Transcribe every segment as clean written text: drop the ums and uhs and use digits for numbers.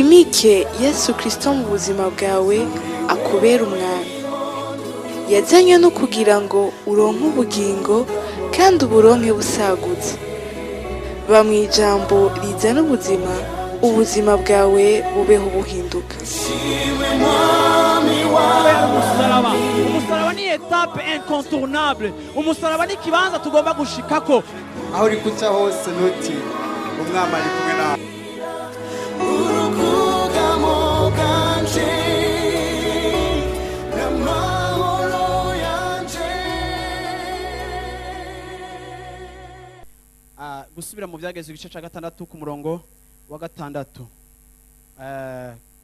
wimike Yesu Kristo mu buzima bwawe akubera umwami. Yazanywe no kugira ngo uronke ubugingo kandi uburonke busagutse. Ba mu ijambo rizana ubuzima, ubuzima bwawe bubeho buhinduka. Umusaraba ni etape incontournable. Umusaraba ni kibanza tugomba gushikako. Aho uri kuca hose nuti umwami ari kumwe nawe. Gusubira mu byageze igice cya gatandatu ku murongo wa gatandatu.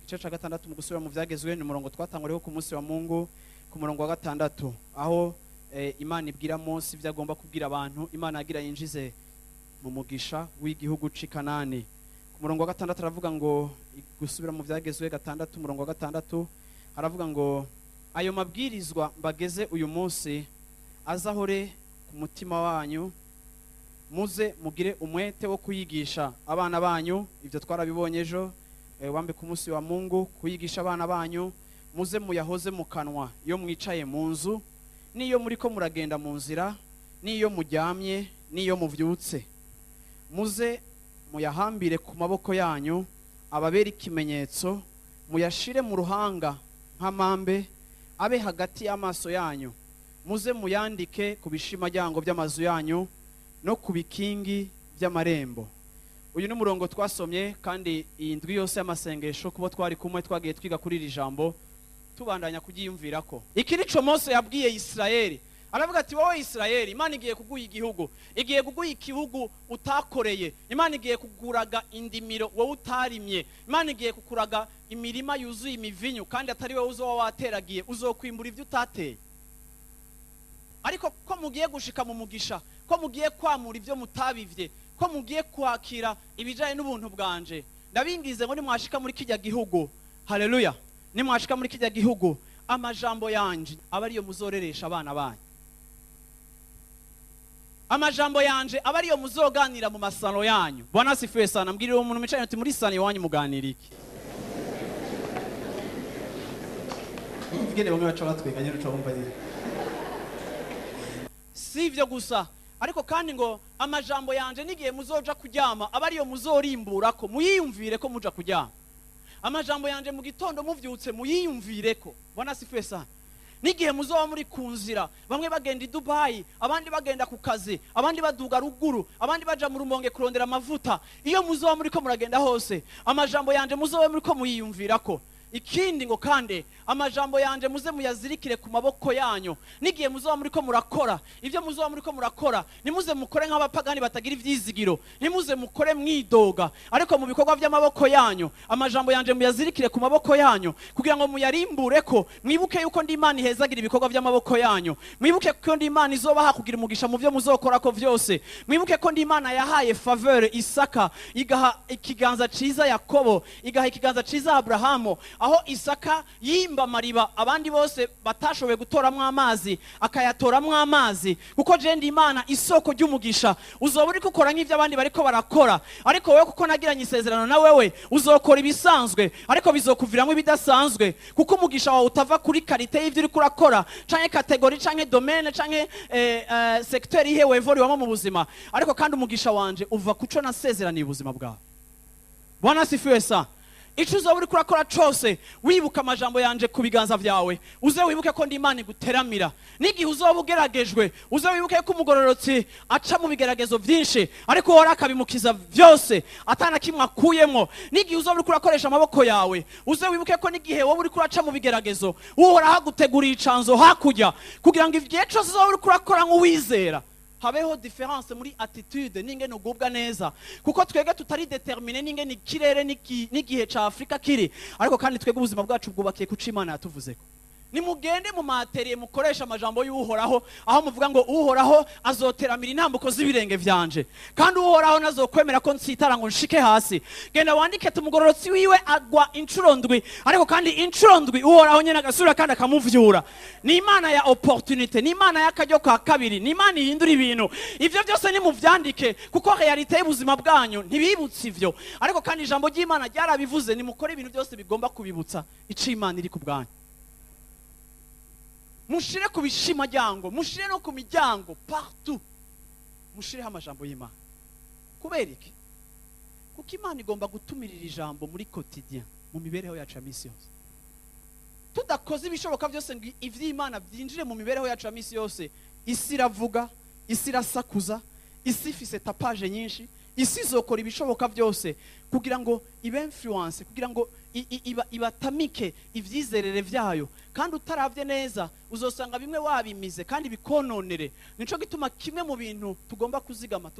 Igice cya gatandatu mu gusubira mu byagezwe ni umurongo twatanguriyeho ku munsi wa Mungu ku murongo wa gatandatu, aho Imana ibwira Mose ibyo agomba kubwira abantu. Imana agira yinjize mu mugisha w'igihugu c'i Kanani. Ku murongo wa gatandatu aravuga ngo, gusubira mu byagezwe gatandatu umurongo wa gatandatu aravuga ngo, ayo mabwirizwa mbageze uyu munsi azahore ku mutima wanyu, muze mugire umwete wo kuyigisha abana banyu. Ibyo twarabibonye ejo wambe ku munsi wa Mungu, kuyigisha abana banyu. Muze muyahoze mu kanwa iyo mwicaye mu nzu, n'iyo muri ko muragenda mu nzira, n'iyo muryamye, n'iyo muvyutse. Muze muyahambire ku maboko yanyu, ababere ikimenyetso, muyashire mu ruhanga nk'amambe, abe hagati y'amaso yanyu. Muze muyandike ku bishimajyango by'amazu yanyu no ku bikingi by'amarembo. Uyu ni umurongo twasomye, kandi iyi ndwi yose y'amasengesho kubo twari kumwe twagiye twiga kuri iri jambo, tubandanya kugiyumvira ko iki nico Mose yabwiye Isirayeli. Aravuga ati, wowe Isirayeli, Imana igiye kuguha igihugu, igiye kuguha ikihugu utakoreye. Imana igiye kuguraga indimiro wowe utarimye. Imana igiye kukuraga imirima yuzuye imivinyu, kandi atari wowe uzoba wateragiye, uzokwimbura ibyo utateye. Ariko ko mugiye gushika mu mugisha, ko mugiye kwamura ibyo mutabivye, ko mugiye kwakira ibijanye n'ubuntu bwanje, ndabingize ngo nimwashika muri kijya gihugu, haleluya, nimwashika muri kijya gihugu, amajambo yanje aba ariyo muzoreresha abana banyu. Amajambo yanje aba ariyo muzoganira mu masalo yanyu. Bwana asifiwe sana. Mbwirira umuntu mwicaye ati, muri sano iwanyu muganira iki? Mvugene bamwe baca batweganye ruca bumva rero. Si ivyo gusa, ariko kandi ngo amajambo yanje nigiye muzoja kuryama aba ariyo muzorimburako, muyiyumvire ko muja kuryama. Amajambo yanje mu gitondo muvyutse muyiyumvire ko. Bwana asifiwe sana. Nigihe muzoba muri kunzira, bamwe bagenda i Dubai, abandi bagenda ku kazi, abandi baduga ruguru, abandi baja mu Rumonge kurondera amavuta, iyo muzoba muri ko muragenda hose, amajambo yanje muzoba muri ko muyiyumvirako. Ikindi ngo kandi amajambo yanje muze muyazirikire ku maboko yanyu. Nigiye muzoba muri ko murakora, ivyo muzoba muri ko murakora, nimuze mukore nk'abapagani batagira ivyizigiro, nimuze mukore mwidoga, ariko mu bikorwa by'amaboko yanyu amajambo yanje muyazirikire ku maboko yanyu, kugira ngo muyarimbureko. Mwibuke yuko ndi Imana ihezagira ibikorwa by'amaboko yanyu. Mwibuke ko ndi Imana izobaha kugira umugisha mu byo muzokora ko vyose. Mwibuke ko ndi Imana yahaye faveur Isaka, igaha ikiganza ciza Yakobo, igaha ikiganza ciza Abrahamu, aho Isaka yimba mariba abandi bose batashoboye gutoramwo amazi, akayatoramwo amazi. Kuko je ndi Imana isoko ry'umugisha. Uzoba uri gukora nk'ivyo abandi bariko barakora, ariko wewe kuko nagiranye isezerano na wewe uzokora ibisanzwe, ariko bizokuviramwo ibidasanzwe. Kuko umugisha wawe utava kuri karite y'ivyo uri kurakora, canke kategori, canke domaine, canke secteur ihe wevori wamo mu buzima, ariko kandi umugisha wanje uva kuco nasezeraniye ubuzima bwawe. Bwana asifiwe sana. Ico uzoba uri kurakora cose wibuka amajambo yanje ku biganza vyawe. Uze wibuke ko ndi Imana iguteramira. Nigihe uzoba ugeragejwe, uze wibuke ko umugororotsi aca mu bigeragezo vyinshi, ariko wora akabimukiza vyose atana kimwe akuyemwo. Nigihe uzoba uri kurakoresha amaboko yawe, uze wibuke ko nigihe wowe uri kuraca mu bigeragezo, uhora haguteguriye icanzo hakurya, kugira ngo ivyo cose uzoba uri kurakora nk'uwizera habeho difference muri attitude n'ingene ugubwa neza. Kuko twege tutari determine n'ingene ikirere n'igihe ca Afrika kiri, ariko kandi twege ubuzima bwacu bwubakiye ku Imana yatuvuzeko. nimugende mu materiye mukoresha amajambo y'uhoraho, aho muvuga ngo uhoraho azoteramira intambuko z'ibirenge vyanje, kandi uhoraho nazokwemera ko nsitara ngo nshike hasi. Genda wandike tumugororotsi wiwe agwa incuro ndwi, ariko kandi incuro ndwi uhoraho nyene agasubira kandi akamuvyura. Ni imana ya opportunité, ni imana y'akaryo ka kabiri, ni imana ihindura ibintu. Ivyo byose ni muvyandike, kuko realite y'ubuzima bwanyu ntibibutse ivyo, ariko kandi ijambo ry'Imana ryarabivuze. Nimukore ibintu byose bigomba kubibutsa ico Imana iri ku bwanyu. Mushire ku bishima ryango, mushire no ku miryango, partout mushireho amajambo y'Imana. Kubera iki? Kuko Imana igomba gutumirira ijambo muri quotidien, mu mibereho yacu ya misi yose. Tudakoze ibishoboka byose ngo ivy'Imana byinjire mu mibereho yacu ya misi yose, isi iravuga, isi irasakuza, isi ifise tapage nyinshi, isi izokora ibishoboka byose kugira ngo ibe influence, kugira ngo ibatamike ivyizerere vyayo, kandi utaravye neza uzosanga bimwe wabimize kandi bikononere. Nico gituma kimwe mu bintu tugomba kuzigama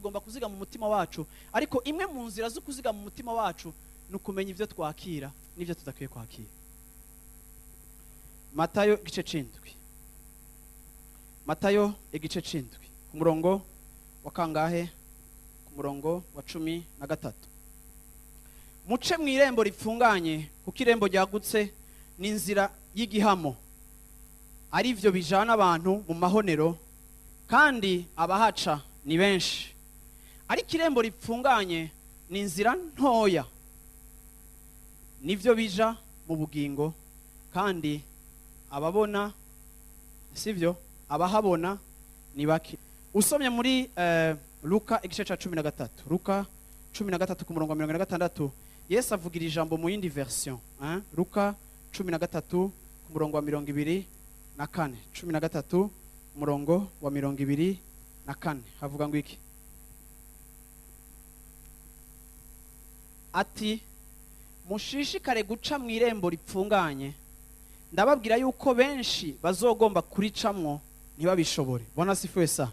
umutima wacu, ariko imwe mu nzira zo kuzigama umutima wacu ni ukumenya ivyo twakira n'ivyo tudakwiye kwakira. Matayo igice c'indwi, Matayo igice c'indwi ku murongo wa kangahe? Ku murongo wa 13. Muce mw'irembo ripfunganye, kuko irembo ryagutse n'inzira y'igihamo, ari vyo bijana abantu mu mahonero, kandi abahaca ni benshi. Ariko irembo ripfunganye n'inzira ntoya, nivyo bija mu bugingo, kandi ababona sivyo, abahabona ni bake. Usomye muri Luka igice ca 13, Luka 13 ku murongo wa 46, Yesu avugira ijambo mu yindi version, Luka 13 ku murongo wa 24, 13 murongo wa 24 havuga ngo iki? Ati mushishikare guca mu irembo ripfunganye, ndababwira yuko benshi bazogomba kuricamwo ntibabishobore. Bona sifuwe sa.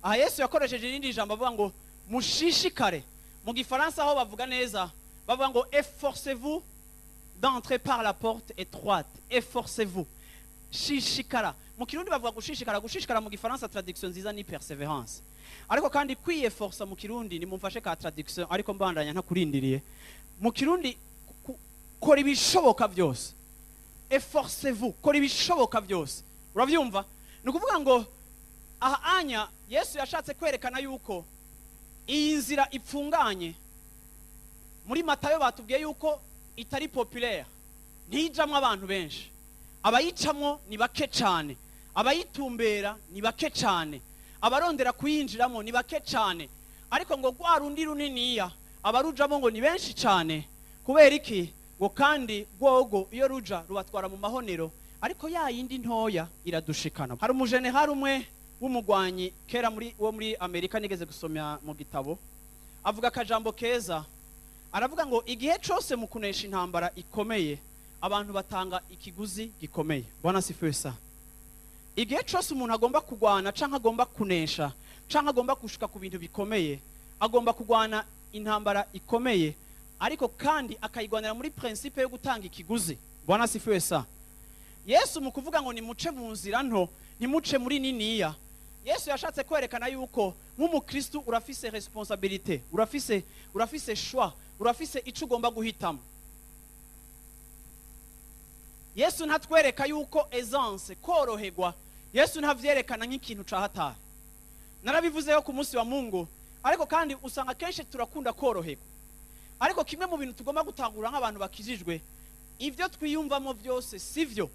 Aha Yesu yakoresheje irindi jambo avuga ngo mushishikare. Mu gifaransa aho bavuga neza bavuga ngo efforcez-vous d'entrer par la porte étroite. Efforcez-vous. Shishikara. Mu kirundi bavuga gushishikara. Gushishikara mu gifaransa traduction nziza ni perseverance. Ariko kandi kwiyeforsa mu kirundi ni mumfashe ka traduction, ariko mbandanya nta kurindiriye. Mu kirundi kora ibishoboka byose. Efforcez-vous, kora ibishoboka byose. Uravyumva? Nukuvuga ngo aha anya Yesu yashatse kwerekana yuko iyi nzira ipfunganye muri Matayo batubwiye yuko itari populaire, ntijamwe abantu benshi. Abayicamwo ni bake cyane, abayitumbera ni bake cyane, abarondera kuyinjiramo ni bake cyane. Ariko ngo gwarundi runiniya abarujamo ngo ni benshi cyane. Kubera iki? Ngo kandi gwogo iyo ruja rubatwara mu mahonero, ariko ya yindi ntoya iradushikana. Hari umujenerali umwe w'umugwanyi kera muri Amerika nigeze gusomya mu gitabo, avuga akajambo keza. Aravuga ngo igihe cyose mu kunesha intambara ikomeye abantu batanga ikiguzi gikomeye. Bwana sifiwe sa. Igihe cyose umuntu agomba kugwana canka agomba kunesha canka agomba gushika ku bintu bikomeye, agomba kugwana intambara ikomeye, ariko kandi akayigwanira muri principe yo gutanga ikiguzi. Bwana sifiwe sa. Yesu mu kuvuga ngo ni muce mu nzira nto, ni muce muri niniya. Yesu yashatse kwerekana yuko nk'umukristo urafise responsabilité, urafise choix, urafise ico ugomba guhitamo. Yesu ntatwereka yuko aisance, koroherwa, Yesu ntavyerekana nk'ikintu ca hatari. Narabivuzeyo ku munsi wa Mungu, ariko kandi usanga kenshi turakunda koroherwa. Ariko kimwe mu bintu tugomba gutangura nk'abantu bakijijwe, ivyo twiyumvamo byose sivyo.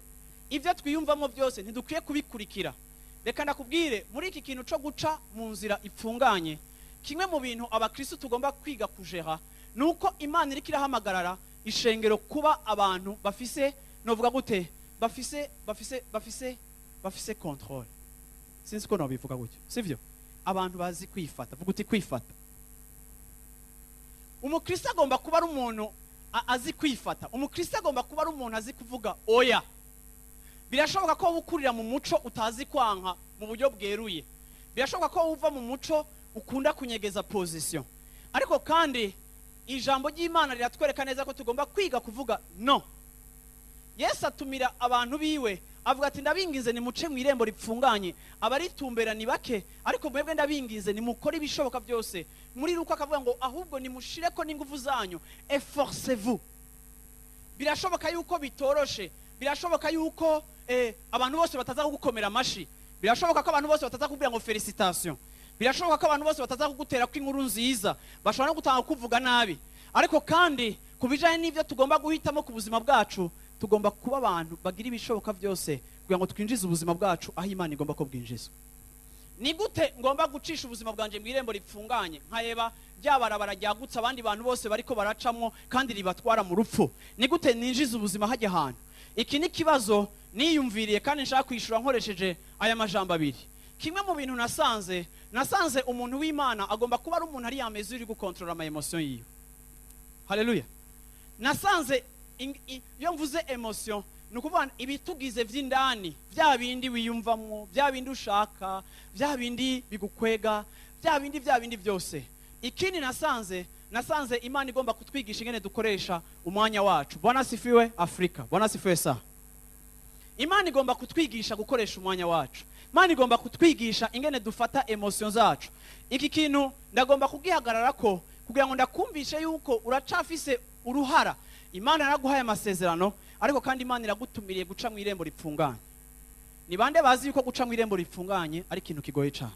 Ivyo twiyumvamo byose ntidukwiye kubikurikira. Reka ndakubwire, muri iki kintu cyo guca mu nzira ipfunganye, kimwe mu bintu abakristo tugomba kwiga kujera nuko Imana iri kirahamagarara ishengero kuba abantu bafise, novuga gute, bafise control. Sinzi ko nobivuga gutyo, sivyo? Abantu bazi kwifata, vuga uti kwifata. Umukristo agomba kuba ari umuntu azi kwifata. Umukristo agomba kuba ari umuntu azi kuvuga oya. Birashoboka ko ukurira mu muco utazi kwanka mu buryo bweruye. Birashoboka ko uva mu muco ukunda kunyegeza position. Ariko kandi ijambo ry'Imana riratwereka neza ko tugomba kwiga kuvuga no. Yesu atumira abantu biwe avuga ati ndabingize nimuce mu irembo ripfunganye, abaritumbera ni bake, ariko mwebwe ndabingize nimukore ibishoboka byose. Muri Luka akavuga ngo ahubwo nimushireko n'ingufu zanyu, efforcez-vous. Birashoboka yuko bitoroshe, birashoboka yuko abantu bose bataza kugukomera amashi, birashoboka ko abantu bose bataza kubwira ngo felicitation, birashoboka ko abantu bose bataza kugutera ko inkuru nziza, bashobora no gutanga kuvuga nabi. Ariko kandi kubijanye n'ivyo tugomba guhitamo ku buzima bwacu, tugomba kuba abantu bagira ibishoboka byose kugira ngo twinjize ubuzima bwacu aho Imana igomba ko bwinjizwa. Ni gute ngomba gucisha ubuzima bwanje mu irembo ripfunganye nkayeba byabarabara ryagutse abandi bantu bose bariko baracamwo kandi ribatwara mu rupfu? Ni gute ninjiza ubuzima hajya ahantu? Iki ni kibazo niyumviriye kandi nshaka kwishura nkoresheje aya majambo abiri. Kimwe mu bintu nasanze umuntu w'Imana agomba kuba ari umuntu ari yameze uri gukontrola ama emotion yiwe. Haleluya. Nasanze iyo mvuze emotion nukuvuga ibitugize vy'indani, bya bindi wiyumvamwo, bya bindi ushaka, bya bindi bigukwega, bya bindi byose. Ikindi nasanze Imana igomba kutwigisha ingene dukoresha umwanya wacu. Bwana sifiwe Afrika, Bwana sifiwe sa. Imana igomba kutwigisha gukoresha umwanya wacu. Imana igomba kutwigisha ingene dufata emotion zacu. Iki kintu ndagomba kugihagarara ko kugira ngo ndakumvishe yuko uracafise uruhara. Imana yaraguhaye amasezerano, ariko kandi Imana iragutumiriye guca mu irembo ripfunganye. Ni bande bazi yuko guca mu irembo ripfunganye ari ikintu kigoye cyane?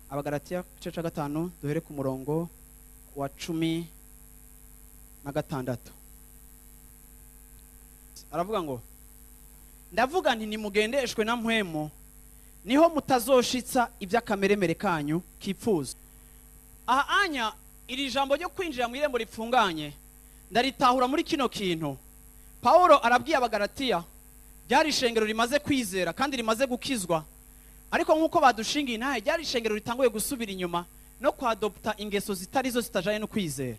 Abagalatiya igice cya 5 duhere ku murongo wa 16. Aravuga ngo ndavuga nti nimugendeshwe na mpwemo, niho mutazoshitsa iby'akameremere kanyu kipfuza. Aha anya iri jambo ryo kwinjira mu irembo ripfunganye ndaritahura muri kino kintu. Paulo arabwiye abagalatiya ryari ishengero rimaze kwizera kandi rimaze gukizwa, ariko nkuko badushingiye nahe ryari ishengero ritanguye gusubira inyuma no kwadopta ingeso zitari zo zitajanye no kwizera.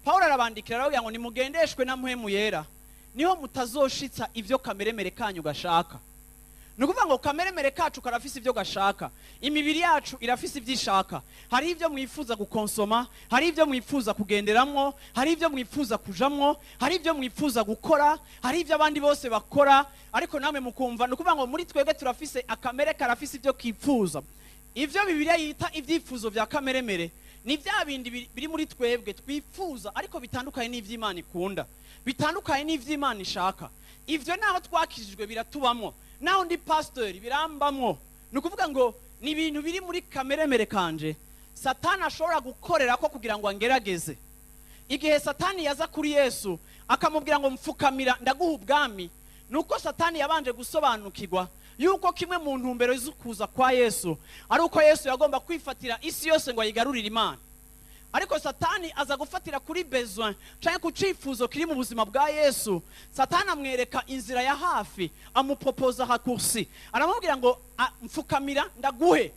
Paulo arabandikira aravuga ngo nimugendeshwe na mpwemu yera, niho mutazoshitsa ivyo kameremere kanyu gashaka. Nukuvuga ngo kameremere kacu karafise ivyo gashaka, imibiri yacu irafise ivyishaka. Hari ivyo mwifuza gukonsoma, hari ivyo mwifuza kugenderamwo, hari ivyo mwifuza kujamwo, hari ivyo mwifuza gukora, hari ivyo abandi bose bakora, ariko namwe mukumva. Nukuvuga ngo muri twebwe turafise akamere karafise ivyo kipfuza. Ivyo Bibiliya yita ivyifuzo vya kameremere ni vya bindi biri muri twebwe twifuza, ariko bitandukanye n'ivy'Imana ikunda, bitandukanye n'ivy'Imana ishaka. Ivyo naho twakijijwe biratubamwo, naho ndi pastor birambamwo. Nukuvuga ngo ni ibintu biri muri kameremere kanje Satani ashobora gukorera ko kugira ngo angerageze. Igihe Satani yaza kuri Yesu akamubwira ngo mfukamira ndaguha ubwami, nuko Satani yabanje gusobanukirwa yuko kimwe mu ntumbero z'ukuza kwa Yesu ari uko Yesu yagomba kwifatira isi yose ngo ayigarurire Imana. Ariko Satani aza gufatira kuri besoin canke ku cifuzo kiri mu buzima bwa Yesu. Satani amwereka inzira ya hafi, amupropoza raccourci, aramubwira ngo mfukamira ndaguhe.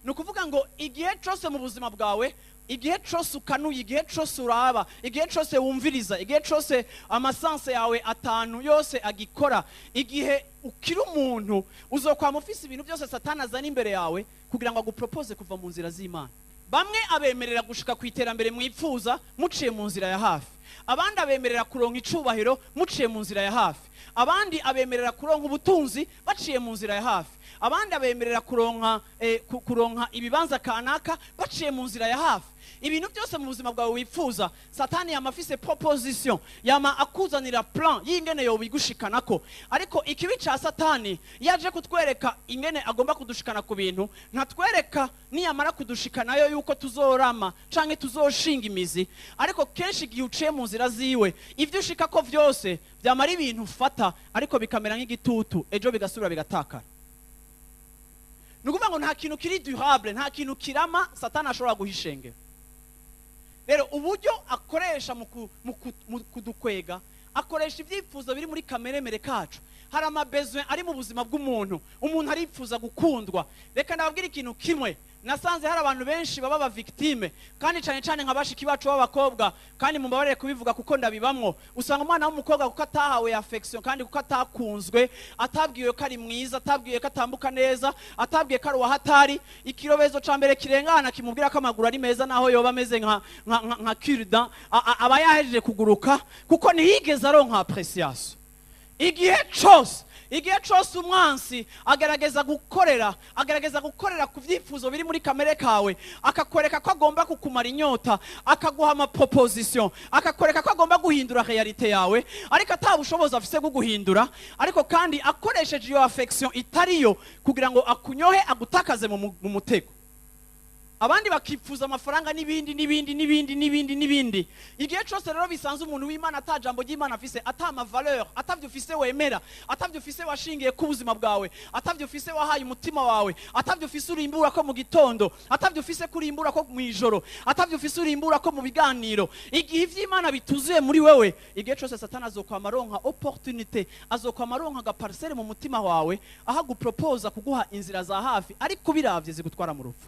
Nukuvuga ngo igihe cyose mu buzima bwawe, igihe cyose ukanuye, igihe cyose uraba, igihe cyose wumviriza, igihe cyose amasanse yawe atanu yose agikora, igihe ukiri umuntu uzokwama ufise ibintu byose Satani azana imbere yawe kugira ngo agupropose kuva mu nzira z'Imana. Bamwe abemerera gushika ku iterambere mwipfuza muciye mu nzira ya hafi, abandi abemerera kuronka icubahiro muciye mu nzira ya hafi, abandi abemerera kuronka ubutunzi baciye mu nzira ya hafi, abandi abemerera kuronka ibibanza kanaka baciye mu nzira ya hafi. Ibintu byose mu buzima bwawe wipfuza, Satani yamafise proposition, yama akuzanira plan y'ingene yo bigushikanako. Ariko ikibi ca Satani yaje kutwereka ingene agomba kudushikana ku bintu, ntatwereka niyamara kudushikanayo yuko tuzorama canke tuzoshinga imizi. Ariko kenshi igihe uciye mu nzira ziwe, ivyo ushika ko vyose byamara ibintu ufata, ariko bikamera nk'igitutu, ejo bigasubira bigatakara. Nukuvuga ngo nta kintu kiri durable, nta kintu kirama Satani ashobora guhishengera. Rero uburyo akoresha mu kudukwega, akoresha ibyifuzo biri muri kameremere kacu. Hari amabesoin ari mu buzima bw'umuntu, umuntu arifuza gukundwa. Reka ndababwira ikintu kimwe, nasanze hari abantu benshi baba ba victime kandi cyane cyane nk'abashiki bacu b'abakobwa kandi mumbabarire kubivuga kuko ndabibamwo. Usanga umwana w'umukobwa kuko atahawe affection kandi kuko atakunzwe, atabwiwe ko ari mwiza, atabwiwe ko atambuka neza, atabwiwe ko ari uwahatari, ikirobezo ca mbere kirengana kimubwira ko amaguru ari meza naho yoba ameze nka cure-dent, aba yahejeje kuguruka kuko ntiyigeze aronka appreciation. Igihe cyose umwansi agerageza gukorera ku byifuzo biri muri kamere kawe, akakwereka ko agomba kukumara inyota, akaguha amaproposition, akakwereka ko agomba guhindura realite yawe, ariko atabushobozi afise bwo guhindura, ariko kandi akoresheje iyo affection itariyo kugira ngo akunyohe, agutakaze mu mutego. Abandi bakifuza amafaranga n'ibindi. Igihe cyose rero bisanze umuntu w'Imana atajambo ry'Imana afise, atama valeur, atavyo ufise wemera, atavyo ufise washingiye ku buzima bwawe, atavyo ufise wahaye umutima wawe, atavyo ufise urimbura ko mu gitondo, atavyo ufise kurimbura ko mu ijoro, atavyo ufise urimbura ko mu biganiro, igihe ivy'Imana bituzuye muri wewe, igihe cyose Satani azokwamaronka opportunité, azokwamaronka agaparcelle mu mutima wawe, aha guproposa kuguha inzira za hafi, ariko biravye zigutwara mu rupfu.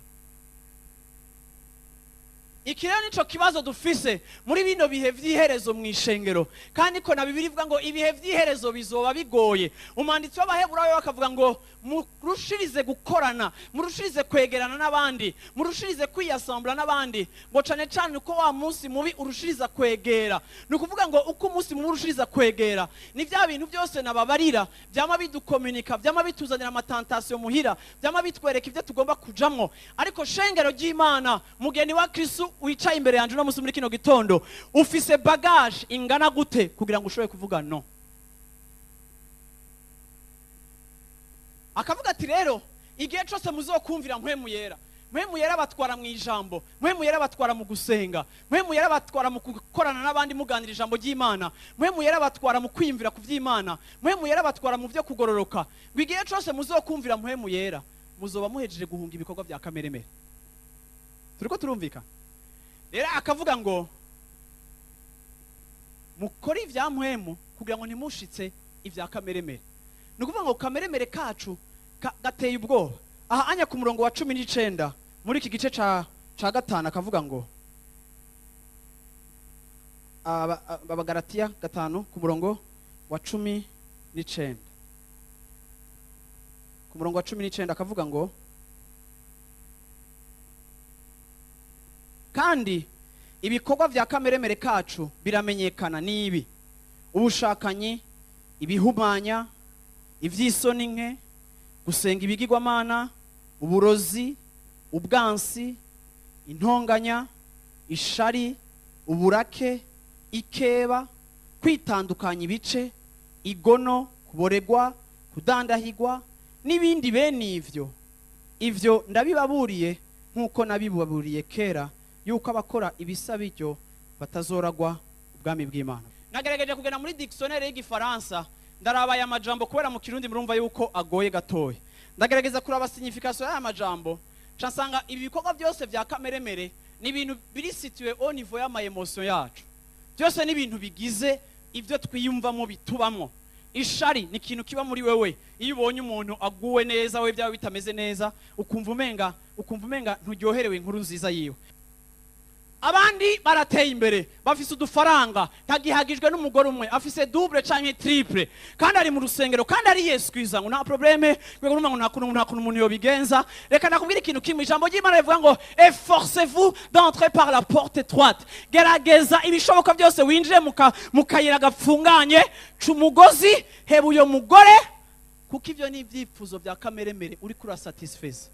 Ikirero nico kibazo dufise muri bino bihe vy'iherezo mw'ishengero, kandi ko na Bibiliya ivuga ngo ibihe vy'iherezo bizoba bigoye. Umwanditsi w'Abaheburayo bakavuga ngo murushirize gukorana, murushirize kwegerana n'abandi, murushirize kwiyasambura n'abandi, ngo cane cane uko wa munsi mubi urushiriza kwegera. Ni ukuvuga ngo uko umunsi mubi urushiriza kwegera, ni vya bintu byose nababarira vyama bidukomunika, vyama bituzanira amatentation muhira, vyama bitwereka ivyo tugomba kujamwo. Ariko shengero ry'Imana, mugeni wa Kristo wicaye imbere yanje no musi muri kino gitondo, ufise bagage ingana gute kugira ngo ushobore kuvuga no? Akavuga ati rero igihe cyose muzokumvira mpwemu yera batwara mu ijambo, mpwemu yera batwara mu gusenga, mpwemu yera batwara mu gukorana n'abandi muganira ijambo ry'Imana, mpwemu yera batwara mu kwimvira ku vy'Imana, mpwemu yera batwara mu vyo kugororoka. Ngo igihe cyose muzokumvira mpwemu yera, muzoba muhejeje guhunga ibikorwa vya kameremere. Turiko turumvika? Rero akavuga ngo mukore ivya mpwemu kugira ngo ntimushitse ivya kameremere. Ni ukuvuga ngo kameremere kacu gateye ubwoba. Aha anya ku murongo wa 19 muri iki gice ca 5 akavuga ngo Abagalatiya 5 ku murongo wa 19. Ku murongo wa 19 akavuga ngo kandi ibikorwa vya kameremere kacu biramenyekana nibi: ubushakanyi, ibihumanya, ivy'isoni nke, gusenga ibigirwamana, uburozi, ubwansi, intonganya, ishari, uburake, ikeba, kwitandukanya ibice, igono, kuboregwa, kudandahigwa n'ibindi bene ivyo ndabibaburiye nk'uko nabibaburiye kera, yuko abakora ibisa bityo batazoragwa ubwami bw'Imana. Nagerageje kugenda muri dictionnaire y'igifaransa, ndaraba aya majambo kubera mu Kirundi murumva yuko agoye gatoya. Ndagerageza kuraba signification y'aya majambo, nsanga ibi bikorwa byose vya kameremere ni ibintu biri situé au niveau y'ama emotion yacu. Byose ni ibintu bigize ivyo twiyumvamo bitubamo. Ishari ni ikintu kiba muri wewe, iyo ubonye umuntu aguwe neza we byawe bitameze neza, ukumva umenga nturyoherewe inkuru nziza yiwe. Abandi barateye imbere, bafise udufaranga, ntagihagijwe n'umugore umwe, afise double canke triple, kandi ari mu rusengero, kandi ari Yesu Kristo, ngo nta probleme, kwego ngo nta kuntu umuntu yobigenza. Reka nakubwira ikintu kimwe, ijambo ry'Imana rivuga ngo efforcez-vous d'entrer par la porte étroite. Gerageza ibishoboka byose winjire mu kayira gapfunganye c'umugozi, heba uyo mugore, kuko ivyo ni ivyipfuzo vya kameremere uri kura satisfaise.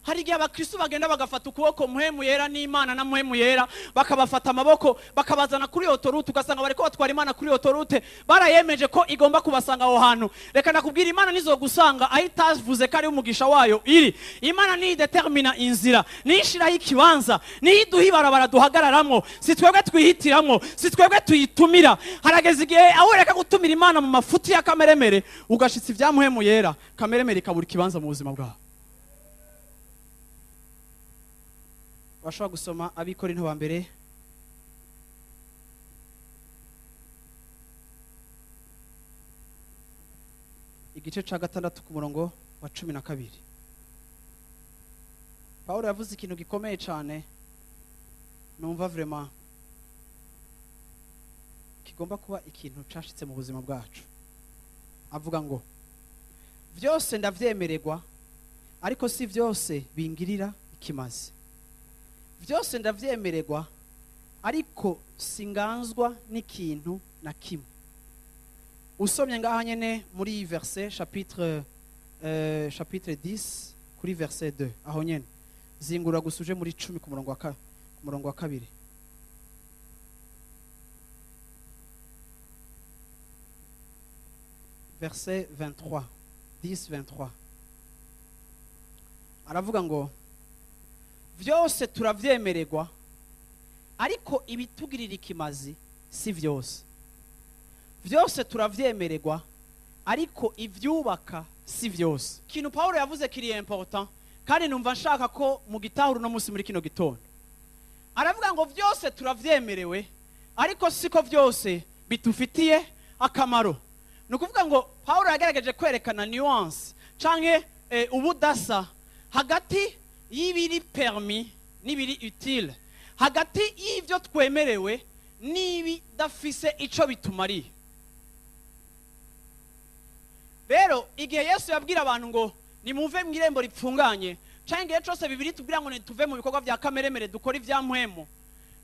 Hari igihe abakristo bagenda bagafata ukuboko mpwemu yera n'Imana na mpwemu yera, bakabafata amaboko bakabazana kuri autorute, ugasanga bariko batwara Imana kuri autorute, barayemeje ko igomba kubasanga aho hantu. Reka nakubwira, Imana nizo gusanga aho itavuze ko ari umugisha wayo iri. Imana ni determina inzira, nishiraho ikibanza, ni iduha ibarabara duhagararamwo, si twebwe twihitiramwo, si twebwe tuyitumira. Harageze igihe aho reka gutumira Imana mu mafuti ya kameremere, ugashitsa ivya mpwemu yera, kameremere ikabura ikibanza mu buzima bwawe. Bashobora gusoma Abikorinto ba mbere igice ca 6 ku murongo wa 12. Paulo yavuze ikintu gikomeye cyane numva vraiment kigomba kuba ikintu cashitse mu buzima bwacu. Avuga ngo byose ndavyemererwa ariko si byose bingirira ikimazi. Byose ndavyemererwa ariko singanzwa n'ikintu na kimwe. Usomye ngaha nyene muri verset chapitre 10 kuri verset 2 aho nyene zingura gusuje muri 10 ku murongo wa kabiri. Verset 23 10-23 aravuga ngo byose turavyemererwa ariko ibitugirira ikimazi si byose. Byose turavyemererwa ariko ivyubaka si byose. Ikintu Paulo yavuze kiri important kandi numva nshaka ko mu gitahuro no musi muri kino gitondo. Aravuga ngo byose turavyemerewe ariko siko byose bitufitiye akamaro. Nukuvuga ngo Paulo yagerageje kwerekana nuance canke ubudasa hagati y'ibiri permis n'ibiri utile, hagati y'ivyo twemerewe n'ibi dafise ico bitumariye. Rero igihe Yesu yabwira abantu ngo nimuve mu irembo ripfunganye canke igihe cose bibiri tubwira ngo nituve mu bikorwa vya kameremere dukora ivya mpwemo,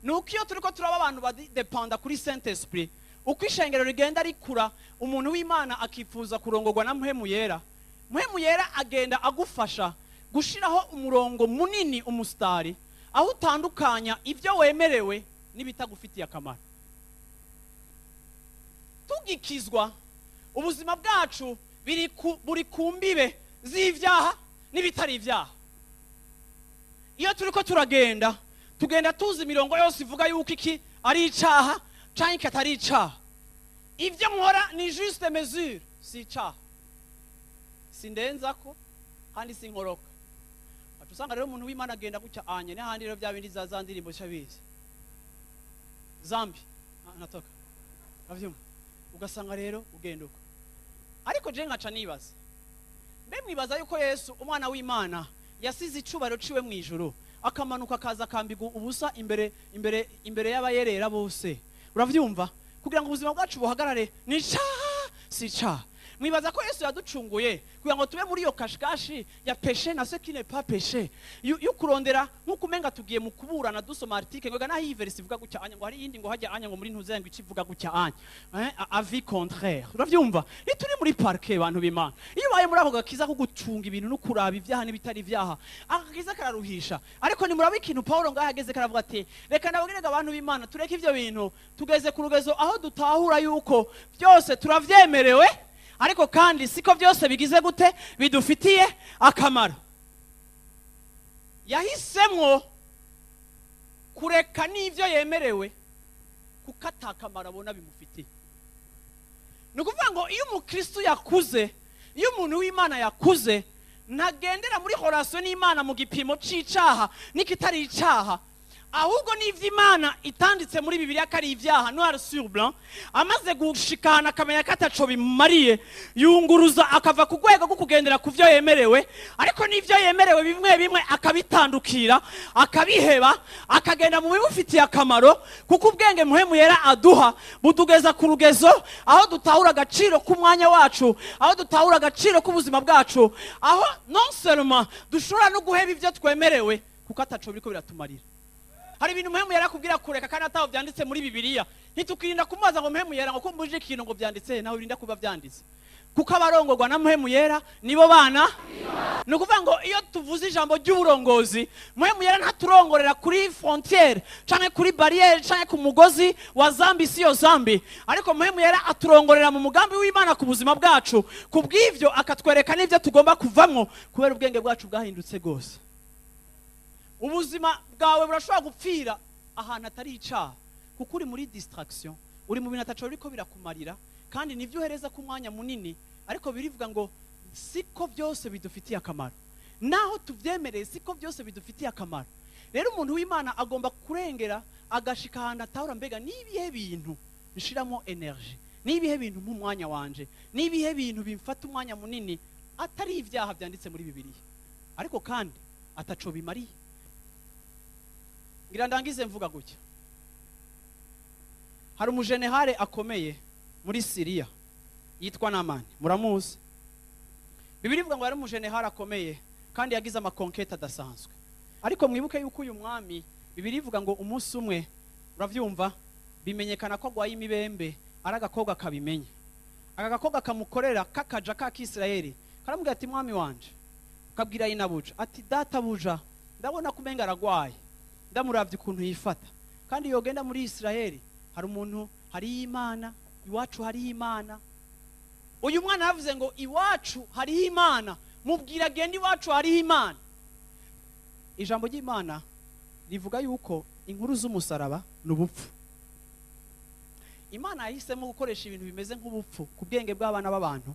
nuko iyo turiko turaba abantu badependa kuri Saint Esprit, uko ishengero rigenda rikura umuntu w'Imana akifuza kurongorwa na mpwemu yera, mpwemu yera agenda agufasha gushiraho umurongo munini umustari aho utandukanya ivyo wemerewe n'ibitagufitiye akamaro. Tugikizwa ubuzima bwacu buri kumbibe z'ivyaha n'ibitari ivyaha. Iyo turiko turagenda tugenda tuzi imirongo yose ivuga yuko iki ari icaha canke katari icaha. Ivyo nkora ni juste mesure, si icaha. Sindenzako kandi sinkoroka. Atusanga rero umuntu w'Imana agenda gutya anye n'ahandi rero bya bindi za ndirimbo shabizi. Zambi natoka. Avyumva. Ugasanga rero ugenda uko. Ariko je ngaca nibaza. Mbe mwibaza yuko Yesu umwana w'Imana yasize icubaro ciwe mu ijuru akamanuka akaza kambiga ubusa imbere y'abayerera bose. Uravyumva? Kugira ngo ubuzima bwacu buhagarare ni icaha si icaha. Mwibaza ko Yesu yaducunguye kugira ngo tube muri iyo kashikashi ya péché na ce qui n'est pas péché. Yukurondera nkuko umenga tugiye mu kuburana dusoma article ngo na hiverse ivuga gutya anya ngo hari yindi ngo hajya anya ngo muri ntuzengo ikivuga gutya anya. Avis contraire. Uravyumva? Turi muri parquet abantu b'Imana. Iyo baye muri ako gakiza ko gucunga ibintu no kuraba ivyaha n'ibitari ivyaha, akakiza kararuhisha. Ariko ni murabe ikintu Paulo ngaho yageze karavuga ati reka ndabwirega abantu b'Imana tureke ivyo bintu tugeze ku rugezo aho dutahura yuko byose turavyemerewe ariko kandi siko byose bigize gute bidufitiye akamaro. Yahisemwo kureka n'ivyo yemerewe kuko atakamaro abona bimufitiye. Nukuvuga ngo iyo umukristo yakuze, iyo umuntu w'Imana yakuze, ntagendera muri relation n'Imana mu gipimo c'icaha n'ikitari icaha, ahubwo n'ivy'Imana itanditse muri Bibiliya kari ivyaha noir sur blanc, amaze gushikana akamenya kataco bimariye, yunguruza akava ku rwego rwo kugendera ku vyo yemerewe, ariko n'ivyo yemerewe bimwe bimwe akabitandukira, akabiheba, akagenda mu bimufitiye akamaro, kuko ubwenge mpwemu yera aduha budugeza ku rugezo aho dutahura agaciro k'umwanya wacu, aho dutahura agaciro k'ubuzima bwacu, aho non seulement dushobora no guheba ivyo twemerewe kuko ataco biriko biratumarira. Hari ibintu mpemu yera kubwira kureka kandi ataho byanditse muri Bibiliya, ntitukirinda kumubaza ngo mpemu yera ngo kumbuje ikintu ngo byanditse naho urinda kuba byanditse, kuko abarongorwa na mpemu yera nibo bana. Nukuvuga ngo iyo tuvuze ijambo ry'uburongozi, mpemu yera ntaturongorera kuri frontière canke kuri barrière canke ku mugozi wa zambi siyo zambi, ariko mpemu yera aturongorera mu mugambi w'Imana ku buzima bwacu, kubw'ivyo akatwereka n'ivyo tugomba kuvamwo kubera ubwenge bwacu bwahindutse gose. Ubuzima bwawe burashobora gupfira ahantu atari icaha kuko uri muri distraction, uri mu bintu ataco biriko birakumarira kandi nivyo uhereza ku mwanya munini, ariko birivuga ngo siko byose bidufitiye akamaro, naho tuvyemereye siko byose bidufitiye akamaro. Rero umuntu w'Imana agomba kurengera agashika ahantu atahura mbega nibihe bintu nshiramo energy, nibihe bintu mu mwanya wanje, nibihe bintu bimfata umwanya munini atari ivyaha byanditse muri Bibiliya. Ariko kandi ataco bimariye. Ngira ndangize mvuga gutya. Hari umujenerale akomeye muri Syria yitwa Namani, muramuzi? Bibiri ivuga ngo yari umujenerale akomeye kandi yagize amakonkete adasanzwe. Ariko mwibuke yuko uyu mwami Bibiri ivuga ngo umunsi umwe, uravyumva, bimenyekana ko agwaye imibembe, ari agakobwa kabimenye. Aka gakobwa kamukorera kakaja ka Kisirayeli, karamubwira ati mwami wanje, kabwira inabuja ati data buja, ndabona kumenga aragwaye, ndamuravye ukuntu yifata, kandi yogenda muri Isirayeli hari umuntu, hari Imana, iwacu hari Imana. Uyu mwana yavuze ngo iwacu hari Imana, mubwira genda iwacu hari Imana. Ijambo ry'Imana rivuga yuko inkuru z'umusaraba n'ubupfu. Imana yahisemo gukoresha ibintu bimeze nk'ubupfu ku bwenge bw'abana b'abantu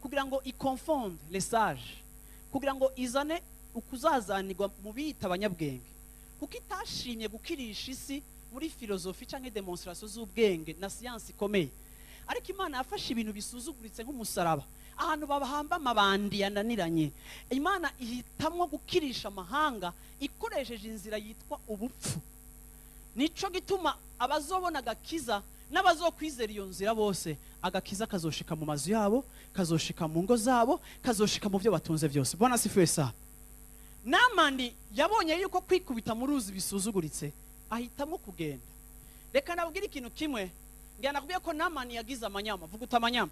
kugira ngo iconfonde les sages, kugira ngo izane ukuzazanirwa mu bita abanyabwenge, kuko itashimye gukirisha isi muri filozofi canke demonstration z'ubwenge na science ikomeye. Ariko Imana yafashe ibintu bisuzuguritse nk'umusaraba, ahantu babahamba amabandi yananiranye, Imana ihitamwo gukirisha amahanga ikoresheje inzira yitwa ubupfu. Nico gituma abazobona agakiza n'abazokwizera iyo nzira bose, agakiza kazoshika mu mazu yabo, kazoshika mu ngo zabo, kazoshika mu byo batunze byose. Bwana sifiwe sana. Namani yabonye yuko kwikubita mu ruzi bisuzuguritse, ahitamo kugenda. Reka nabwira ikintu kimwe, ngira nakubwiye ko Namani yagize amanyama. Vuga utamanyama.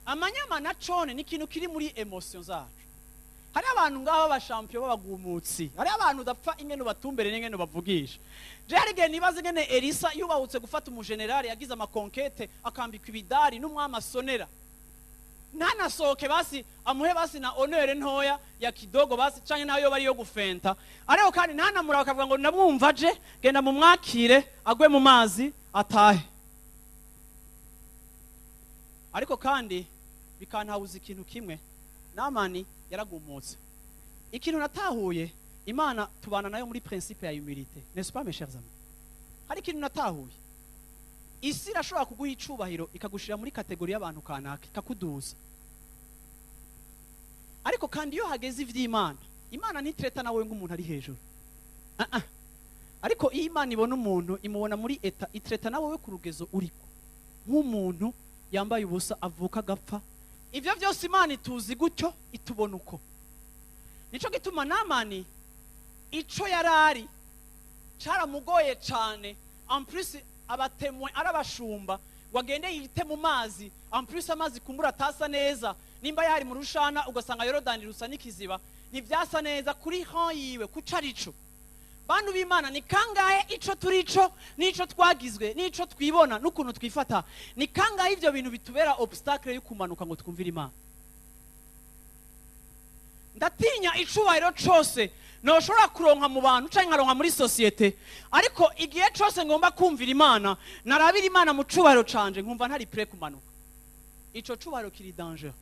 Amanyama na cone ni ikintu kiri muri emotion zacu. Hari abantu ngaho bashampion babagumutsi, hari abantu udapfa ingene batumbere n'ingene bavugisha. Je hari gihe nibaze ingene Elisa yubahutse gufata umujenerali yagize amakonkete akambika ibidari n'umwami asonera, ntanasohoke basi amuhe basi na honore ntoya ya kidogo basi canke nayo bari yo gufenta. Ariko kandi ntanamura bakavuga ngo ndamwumva je, genda mu mwakire agwe mu mazi atahe. Ariko kandi bikantabuza ikintu kimwe, Namani yaragumutse. Ikintu natahuye, Imana tubana nayo muri principe ya humilité, n'est-ce pas mes chers amis? Hari ikintu natahuye, isi irashobora kuguha icubahiro ikagushira muri kategori y'abantu kanaka, ikakuduza. Ariko kandi iyo hageze ivy'Imana, Imana ntitreta nawe nk'umuntu ari hejuru. Ariko iyo Imana ibona umuntu, imubona muri eta, itreta nawe we ku rugezo uriko, nk'umuntu yambaye ubusa avuka gapfa. Ivyo vyose Imana ituzi gutyo, itubona uko. Nico gituma Namani ico yarari caramugoye cane, en plus abatemwe arabashumba ngo agende yite mu mazi, en plus amazi kumbura atasa neza, nimba yari mu rushana ugasanga Yorodani rusa n'ikiziba, ntivyasa neza kuri han yiwe kucarico. Bantu b'Imana, ni kangahe ico turico nico twagizwe nico twibona n'ukuntu twifata, ni kangahe ivyo bintu bitubera obstacle yo kumanuka ngo twumvire Imana. Ndatinya icubahiro cose noshobora kuronka mu bantu canke nkaronka muri societe, ariko igihe cose ngomba kumvira Imana, narabira Imana mu cubahiro canje, nkumva ntari prêt kumanuka. Ico cubahiro kiri danger,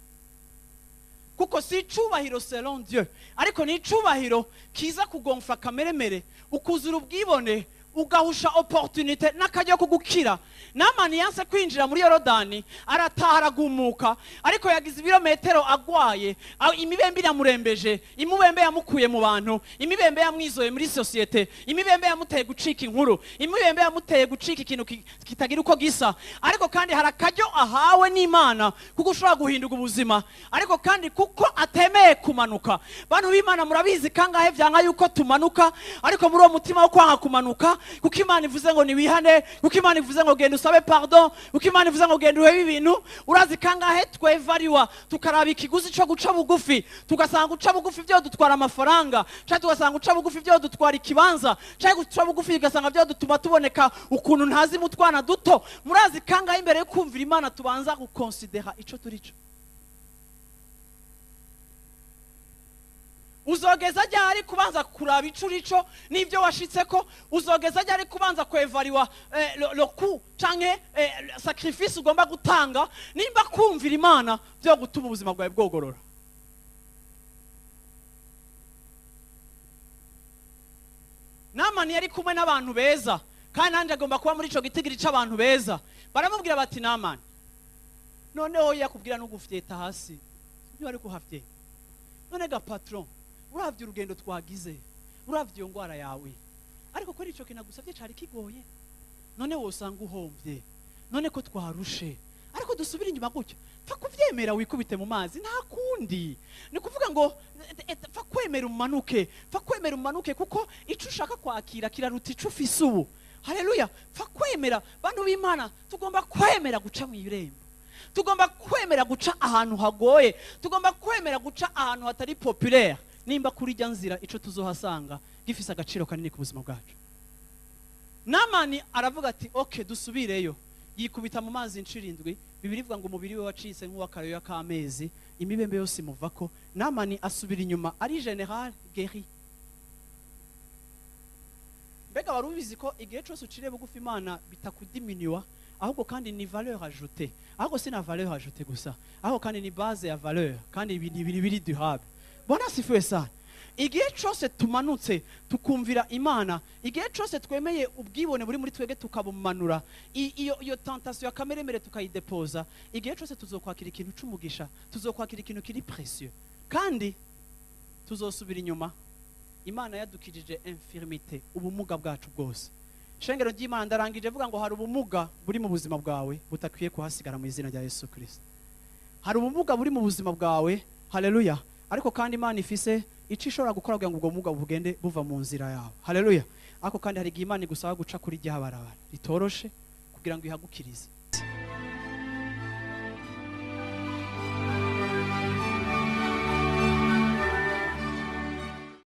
kuko si icubahiro selon Dieu, ariko ni icubahiro kiza kugonfa kameremere, ukuzura ubwibone, ugahusha opportunité n'akajya kugukira. Namani yanse kwinjira muri Yorodani, arataha aragumuka, ariko yagize ibirometero agwaye, imibembe yamurembeje, imubembe yamukuye mu bantu, imibembe yamwizoye muri societe, imibembe yamuteye gucika inkuru, imibembe yamuteye gucika ikintu kitagira uko gisa. Ariko kandi harakajyo ahawe n'Imana kuko ushobora guhinduka ubuzima, ariko kandi kuko atemeye kumanuka. Bantu b'Imana, murabizi kangahe vyanga yuko tumanuka, ariko muri uwo mutima wo kwanga kumanuka, kuko Imana ivuze ngo niwihane, kuko Imana ivuze ngo genda usabe pardon, kuko Imana ivuze ngo genda uhebe ibintu. Urazi kangahe twevariwa tukaraba ikiguzi cyo guca bugufi, tugasanga guca bugufi byo dutwara amafaranga, cyangwa tugasanga guca bugufi byo dutwara ikibanza, cyangwa guca bugufi gasanga byo dutuma tuboneka ukuntu ntazi mutwana duto. Murazi kangahe imbere yo kumvira Imana tubanza gukonsidera ico turico. Uzogeza ryari kubanza kuraba icurico n'ivyo washitseko? Uzogeza ryari kubanza kwevariwa le coup canke sacrifice ugomba gutanga nimba kumvira Imana byo gutuma ubuzima bwawe bwogorora? Namani yari kumwe n'abantu beza, kandi nanje agomba kuba muri ico gitigiri c'abantu beza. Baramubwira bati, Namani, noneho yakubwira no gufyeta hasi, niyo ari kuhafyeta. None ga patron, uravye urugendo twagize, uravye iyo ngwara yawe, ariko ko ico kinagusavye cari kigoye, none wosanga uhomvye, none ko twarushe, ariko dusubira inyuma gutyo, pfa kuvyemera wikubite mu mazi, nta kundi. Ni kuvuga ngo pfa kwemera umanuke, kuko ico ushaka kwakira kiraruta ico ufise ubu. Haleluya. Pfa kwemera, bantu b'Imana, tugomba kwemera guca mu irembo, tugomba kwemera guca ahantu hagoye, tugomba kwemera guca ahantu hatari populaire, nimba kuri rya nzira ico tuzohasanga gifise agaciro kanini ku buzima bwacu. Namani aravuga ati okay, dusubireyo, yikubita mu mazi incuro 7. Bibiri ivuga ngo umubiri we wacitse nk'uwakayoya k'amezi, imibembe yose imuvako. Namani asubira inyuma ari general guéri. Mbega wari ubizi ko igihe cyose uciriye bugufi Imana bitakudiminiwa, ahubwo kandi ni valeur ajoutée, ahubwo si na valeur ajoutée gusa, ahubwo kandi ni base ya valeur, kandi biri durable. Bwana sifiwe sana. Igihe cyose tumanutse tukumvira Imana, igihe cyose twemeye ubwibone buri muri twege tukabumanura, iyo tentation ya kameremere tukayidepoza, igihe cyose tuzokwakira ikintu c'umugisha, tuzokwakira ikintu kiri précieux, kandi tuzosubira inyuma. Imana yadukijije infirmité, ubumuga bwacu bwose. Shengero ry'Imana ndarangije vuga ngo hari ubumuga buri mu buzima bwawe butakwiye kuhasigara mu izina rya Yesu Kristo. Hari ubumuga buri mu buzima bwawe, haleluya, ariko kandi Imana ifise ico ishobora gukora kugira ngo ubwo bumuga bugende buva mu nzira yawe, haleluya. Ariko kandi hari igihe Imana igusaba guca kuri rya barabara ritoroshe kugira ngo ihagukirize.